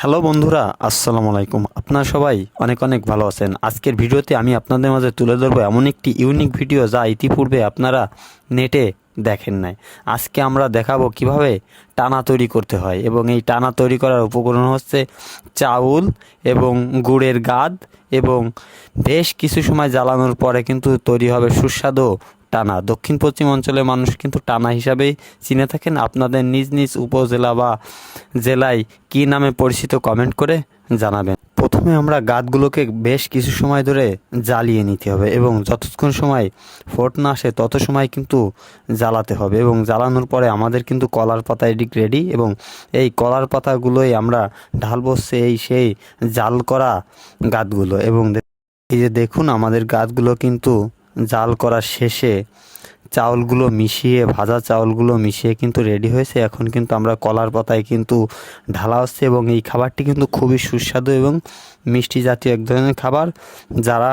Hello বন্ধুরা, আসসালামু আলাইকুম। আপনারা সবাই অনেক অনেক ভালো আছেন। আজকের ভিডিওতে আমি আপনাদের মাঝে তুলে ধরবো এমন একটি ইউনিক ভিডিও যা ইতিপূর্বে আপনারা নেটে দেখেন নাই। আজকে আমরা দেখাবো কিভাবে টানা তৈরি করতে হয়, এবং এই টানা তৈরি করার উপকরণ হচ্ছে চাউল এবং গুড়ের গাদ, এবং বেশ কিছু সময় জ্বালানোর পরে কিন্তু তৈরি হবে সুস্বাদু টানা। দক্ষিণ পশ্চিম অঞ্চলের মানুষ কিন্তু টানা হিসাবেই চিনে থাকেন। আপনাদের নিজ নিজ উপজেলা বা জেলায় কী নামে পরিচিত কমেন্ট করে জানাবেন। প্রথমে আমরা গাদগুলোকে বেশ কিছু সময় ধরে জ্বালিয়ে নিতে হবে, এবং যতক্ষণ সময় ফোট না আসে তত সময় কিন্তু জ্বালাতে হবে। এবং জ্বালানোর পরে আমাদের কিন্তু কলার পাতা এডিক রেডি, এবং এই কলার পাতাগুলোই আমরা ঢালবো সেই জাল করা গাদগুলো। এবং এই যে দেখুন, আমাদের গাদগুলো কিন্তু জাল করার শেষে চাউলগুলো মিশিয়ে, ভাজা চাউলগুলো মিশিয়ে কিন্তু রেডি হয়েছে। এখন কিন্তু আমরা কলার পাতায় কিন্তু ঢালা হচ্ছে, এবং এই খাবারটি কিন্তু খুবই সুস্বাদু এবং মিষ্টি জাতীয় এক ধরনের খাবার। যারা